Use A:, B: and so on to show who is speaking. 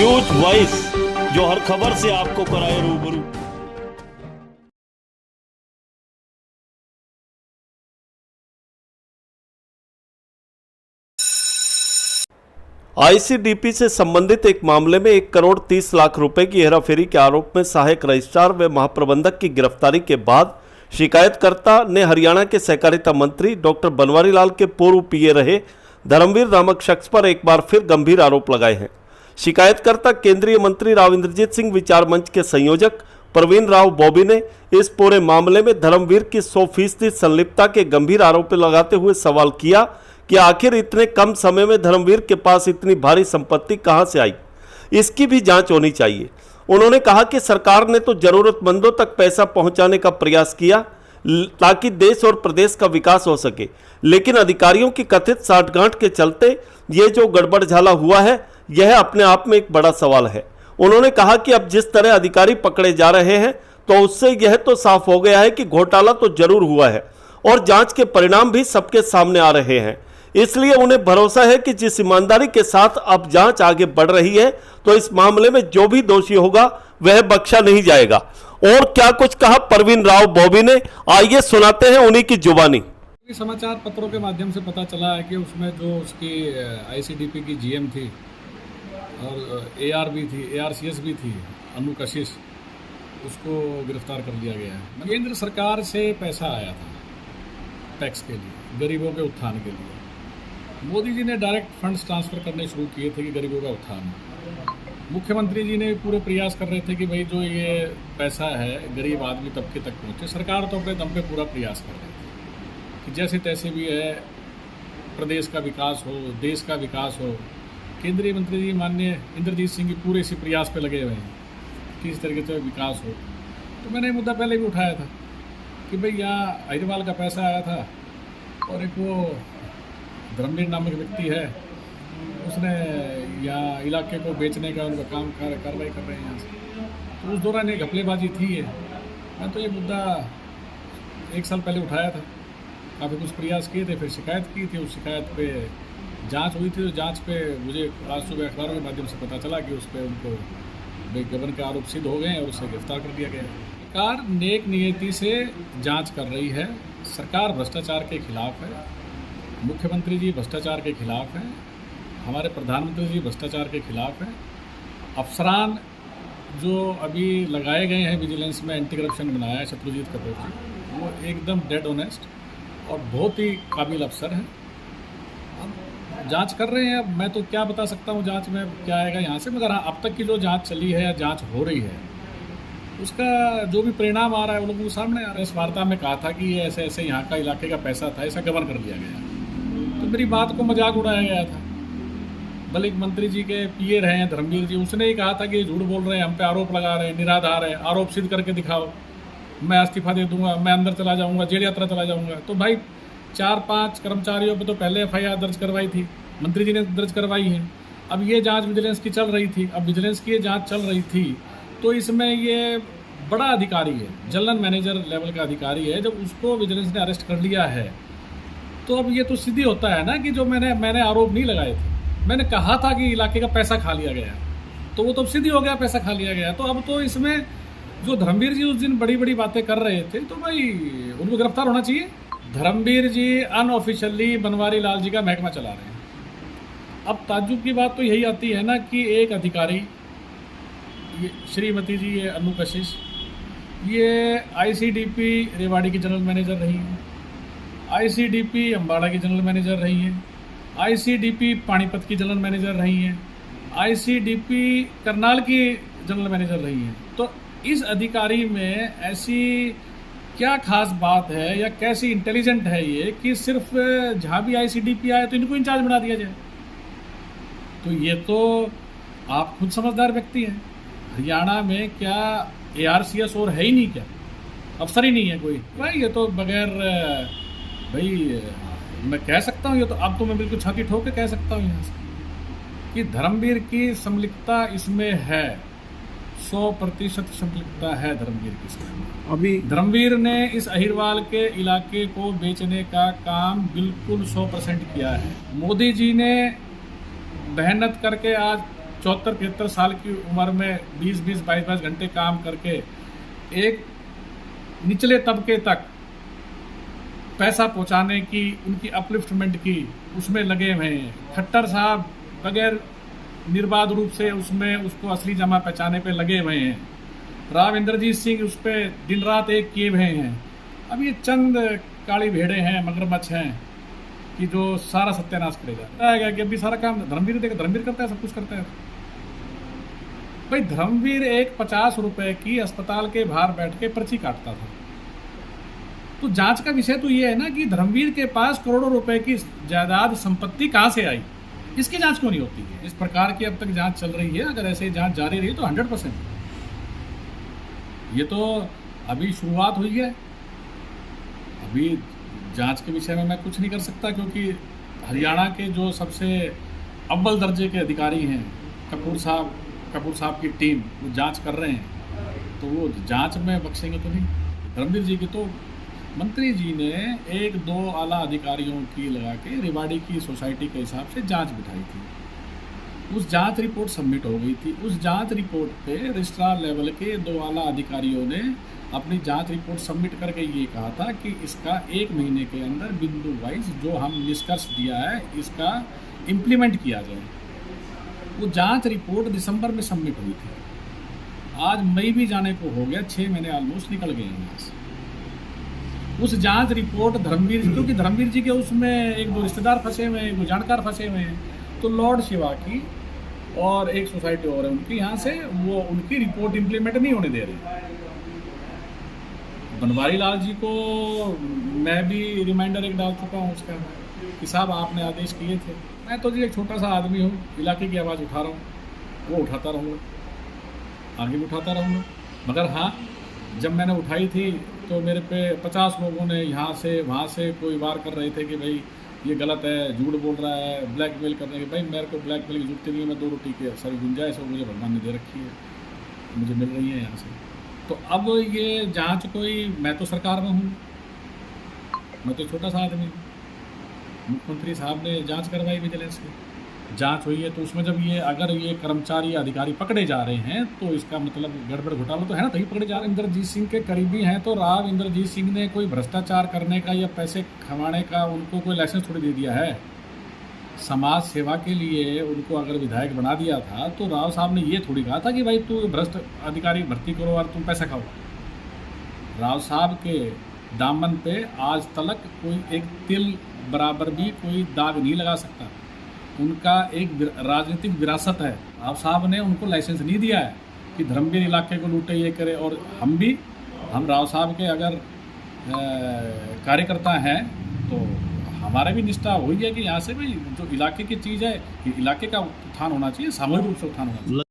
A: News voice, जो हर खबर से आपको कराए रूबरू। आईसीडीपी से संबंधित एक मामले में 1 करोड़ 30 लाख रुपए की हेराफेरी के आरोप में सहायक रजिस्ट्रार व महाप्रबंधक की गिरफ्तारी के बाद शिकायतकर्ता ने हरियाणा के सहकारिता मंत्री डॉक्टर बनवारी लाल के पूर्व पीए रहे धर्मवीर नामक शख्स पर एक बार फिर गंभीर आरोप लगाए हैं। शिकायतकर्ता केंद्रीय मंत्री राव इंद्रजीत सिंह विचार मंच के संयोजक प्रवीण राव बॉबी ने इस पूरे मामले में धर्मवीर की 100% संलिप्तता के गंभीर आरोप लगाते हुए सवाल किया कि आखिर इतने कम समय में धर्मवीर के पास इतनी भारी संपत्ति कहां से आई, इसकी भी जांच होनी चाहिए। उन्होंने कहा कि सरकार ने तो जरूरतमंदों तक पैसा पहुंचाने का प्रयास किया ताकि देश और प्रदेश का विकास हो सके, लेकिन अधिकारियों की कथित साठगांठ के चलते ये जो गड़बड़झाला हुआ है, यह अपने आप में एक बड़ा सवाल है। उन्होंने कहा कि अब जिस तरह अधिकारी पकड़े जा रहे हैं तो उससे यह तो साफ हो गया है कि घोटाला तो जरूर हुआ है और जांच के परिणाम भी सबके सामने आ रहे हैं। इसलिए उन्हें भरोसा है कि जिस ईमानदारी के साथ अब जांच आगे बढ़ रही है तो इस मामले में जो भी दोषी होगा वह बख्शा नहीं जाएगा। और क्या कुछ कहा प्रवीण राव बॉबी ने, आइए सुनाते हैं उन्हीं की जुबानी।
B: समाचार पत्रों के माध्यम से पता चला है कि उसमें जो उसकी आईसीडीपी की जीएम थी और एआर भी थी, एआरसीएस भी थी, अनु कशिश, उसको गिरफ्तार कर लिया गया है। केंद्र सरकार से पैसा आया था टैक्स के लिए, गरीबों के उत्थान के लिए। मोदी जी ने डायरेक्ट फंड्स ट्रांसफ़र करने शुरू किए थे कि गरीबों का उत्थान। मुख्यमंत्री जी ने पूरे प्रयास कर रहे थे कि भाई जो ये पैसा है गरीब आदमी तबके तक पहुँचे। सरकार तो अपने दम पे पूरा प्रयास कर रही थी कि जैसे तैसे भी है प्रदेश का विकास हो, देश का विकास हो। केंद्रीय मंत्री जी माननीय इंद्रजीत सिंह की पूरे इसी प्रयास पे लगे हुए हैं कि इस तरीके से विकास हो। तो मैंने मुद्दा पहले भी उठाया था कि भाई यहाँ अहिरवाल का पैसा आया था और एक वो धर्मवीर नामक व्यक्ति है, उसने यहाँ इलाके को बेचने का उनका काम कार्रवाई कर रहे हैं यहाँ से। तो उस दौरान एक घपलेबाजी थी है। मैं तो ये मुद्दा 1 साल पहले उठाया था, काफ़ी कुछ प्रयास किए थे, फिर शिकायत की थी। उस शिकायत पे जांच हुई थी। तो जांच पे मुझे आज सुबह अखबारों के माध्यम से पता चला कि उस पर उनको बेगबन के आरोप सिद्ध हो गए और उसे गिरफ्तार कर दिया गया। सरकार नेक नियति से जांच कर रही है। सरकार भ्रष्टाचार के खिलाफ है, मुख्यमंत्री जी भ्रष्टाचार के खिलाफ हैं, हमारे प्रधानमंत्री जी भ्रष्टाचार के खिलाफ हैं। अफसरान जो अभी लगाए गए हैं विजिलेंस में, एंटी करप्शन बनाया है शत्रुजीत कपूर जी, वो एकदम डेड ऑनेस्ट और बहुत ही काबिल अफसर हैं। अब जांच कर रहे हैं। अब मैं तो क्या बता सकता हूँ जांच में क्या आएगा यहाँ से, मगर हाँ, अब तक की जो जांच चली है या जांच हो रही है उसका जो भी परिणाम आ रहा है वो लोगों के सामने आ रहा है। इस वार्ता में कहा था कि ये ऐसे ऐसे यहाँ का इलाके का पैसा था, ऐसा गबन कर दिया गया। तो मेरी बात को मजाक उड़ाया गया था। भले एक मंत्री जी के पीए रहे हैं धर्मवीर जी, उसने ही कहा था कि झूठ बोल रहे हैं, हम पे आरोप लगा रहे हैं, निराधार है, आरोप सिद्ध करके दिखाओ, मैं इस्तीफा दे दूंगा, मैं अंदर चला जाऊंगा, जेल यात्रा चला जाऊंगा। तो भाई 4-5 कर्मचारियों पे तो पहले एफआईआर दर्ज करवाई थी, मंत्री जी ने दर्ज करवाई है। अब ये जांच विजिलेंस की चल रही थी, अब विजिलेंस की ये जांच चल रही थी तो इसमें ये बड़ा अधिकारी है, जनरल मैनेजर लेवल का अधिकारी है, जब उसको विजिलेंस ने अरेस्ट कर लिया है तो अब ये तो सीधी होता है ना कि जो मैंने आरोप नहीं लगाए थे, मैंने कहा था कि इलाके का पैसा खा लिया गया, तो वो तो सीधी हो गया, पैसा खा लिया गया। तो अब तो इसमें जो धर्मवीर जी उस दिन बड़ी बड़ी बातें कर रहे थे तो भाई उनको गिरफ्तार होना चाहिए। धर्मवीर जी अनऑफिशियली बनवारी लाल जी का महकमा चला रहे हैं। अब ताज्जुब की बात तो यही आती है ना कि एक अधिकारी, ये श्रीमती जी ये अनु कशिश, ये आईसीडीपी रेवाड़ी की जनरल मैनेजर रही हैं, आईसीडीपी अम्बाड़ा की जनरल मैनेजर रही हैं, आईसीडीपी पानीपत की जनरल मैनेजर रही हैं, आईसीडीपी करनाल की जनरल मैनेजर रही हैं। तो इस अधिकारी में ऐसी क्या खास बात है या कैसी इंटेलिजेंट है ये कि सिर्फ जहाँ भी आईसीडीपी आए तो इनको इंचार्ज बना दिया जाए? तो ये तो आप खुद समझदार व्यक्ति हैं। हरियाणा में क्या एआरसीएस और है ही नहीं, क्या अफसर ही नहीं है कोई? भाई ये तो बगैर भाई मैं कह सकता हूँ, ये तो अब तो मैं बिल्कुल छाती ठोक के कह सकता हूँ यहाँ से कि धर्मवीर की संलिप्तता इसमें है, 100% संलिप्तता है धर्मवीर की इसमें। अभी धर्मवीर ने इस अहिरवाल के इलाके को बेचने का काम बिल्कुल 100% किया है। मोदी जी ने मेहनत करके आज 74-73 साल की उम्र में 20-20, 22-22 घंटे काम करके एक निचले तबके तक पैसा पहुंचाने की, उनकी अपलिफ्टमेंट की उसमें लगे हुए हैं। खट्टर साहब बगैर निर्बाध रूप से उसमें उसको असली जमा पहचाने पे लगे हुए हैं। राव इंद्रजीत सिंह उस पर दिन रात एक किए हुए हैं। अब ये चंद काली भेड़े हैं, मगरमच्छ हैं कि जो सारा सत्यानाश करेगा है कि अभी सारा काम धर्मवीर देगा। धर्मवीर करता है, सब कुछ करता है भाई। धर्मवीर एक 50 रुपए की अस्पताल के बाहर बैठ के पर्ची काटता था। तो जांच का विषय तो ये है ना कि धर्मवीर के पास करोड़ों रुपए की जायदाद संपत्ति कहाँ से आई, इसकी जांच क्यों नहीं होती है। इस प्रकार की अब तक जांच चल रही है। अगर ऐसे जांच जारी रही तो 100%। ये तो अभी शुरुआत हुई है। अभी जांच के विषय में मैं कुछ नहीं कर सकता, क्योंकि हरियाणा के जो सबसे अव्वल दर्जे के अधिकारी हैं, कपूर साहब की टीम, वो जांच कर रहे हैं। तो वो जांच में बख्शेंगे तो नहीं। धर्मवीर जी की तो मंत्री जी ने 1-2 आला अधिकारियों की लगा के रेवाड़ी की सोसाइटी के हिसाब से जांच बिठाई थी। उस जांच रिपोर्ट सबमिट हो गई थी। उस जांच रिपोर्ट पे रजिस्ट्रार लेवल के 2 आला अधिकारियों ने अपनी जांच रिपोर्ट सबमिट करके ये कहा था कि इसका 1 महीने के अंदर बिंदु वाइज जो हम निष्कर्ष दिया है इसका इम्प्लीमेंट किया जाए। वो जांच रिपोर्ट दिसंबर में सबमिट हुई थी। आज मई भी जाने को हो गया, 6 महीने ऑलमोस्ट निकल गए हैं यहाँ से। उस जांच रिपोर्ट धर्मवीर, क्योंकि धर्मवीर जी के उसमें 1-2 रिश्तेदार फंसे हुए हैं, 1-2 जानकार फंसे हुए हैं। तो लॉर्ड शिवा की और एक सोसाइटी और है उनकी, यहाँ से वो उनकी रिपोर्ट इम्प्लीमेंट नहीं होने दे रही। बनवारी लाल जी को मैं भी रिमाइंडर एक डाल चुका हूँ उसका कि साहब आपने आदेश किए थे। मैं तो जी एक छोटा सा आदमी हूँ, इलाके की आवाज़ उठा रहा हूँ, वो उठाता रहूँगा, आगे भी उठाता रहूँगा। मगर हाँ, जब मैंने उठाई थी तो मेरे पे 50 लोगों ने यहाँ से वहाँ से कोई वार कर रहे थे कि भाई ये गलत है, झूठ बोल रहा है, ब्लैकमेल करने के। भाई मेरे को ब्लैकमेल की जरूरत नहीं है। मैं 2 रोटी के सारी गुंजाइश और मुझे भगवान ने दे रखी है, मुझे मिल रही है यहाँ से। तो अब ये जांच कोई, मैं तो सरकार में हूँ, मैं तो छोटा सा आदमी हूँ। मुख्यमंत्री साहब ने जांच करवाई विजिलेंस की, जांच हुई है। तो उसमें जब ये अगर ये कर्मचारी अधिकारी पकड़े जा रहे हैं तो इसका मतलब गड़बड़ घोटाला तो है ना, तभी पकड़े जा रहे हैं। इंद्रजीत सिंह के करीबी हैं, तो राव इंद्रजीत सिंह ने कोई भ्रष्टाचार करने का या पैसे खवाने का उनको कोई लाइसेंस थोड़ी दे दिया है। समाज सेवा के लिए उनको अगर विधायक बना दिया था तो राव साहब ने ये थोड़ी कहा था कि भाई तू भ्रष्ट अधिकारी भर्ती करो और तुम पैसा खाओ। राव साहब के दामन पे आज तक कोई एक तिल बराबर भी कोई दाग नहीं लगा सकता। उनका एक राजनीतिक विरासत है। राव साहब ने उनको लाइसेंस नहीं दिया है कि धर्मवीर इलाके को लूटे, ये करे। और हम राव साहब के अगर कार्यकर्ता हैं तो हमारा भी निष्ठा हुई है कि यहाँ से भी जो इलाके की चीज़ है, इलाके का उत्थान होना चाहिए, सामूहिक रूप से उत्थान होना चाहिए।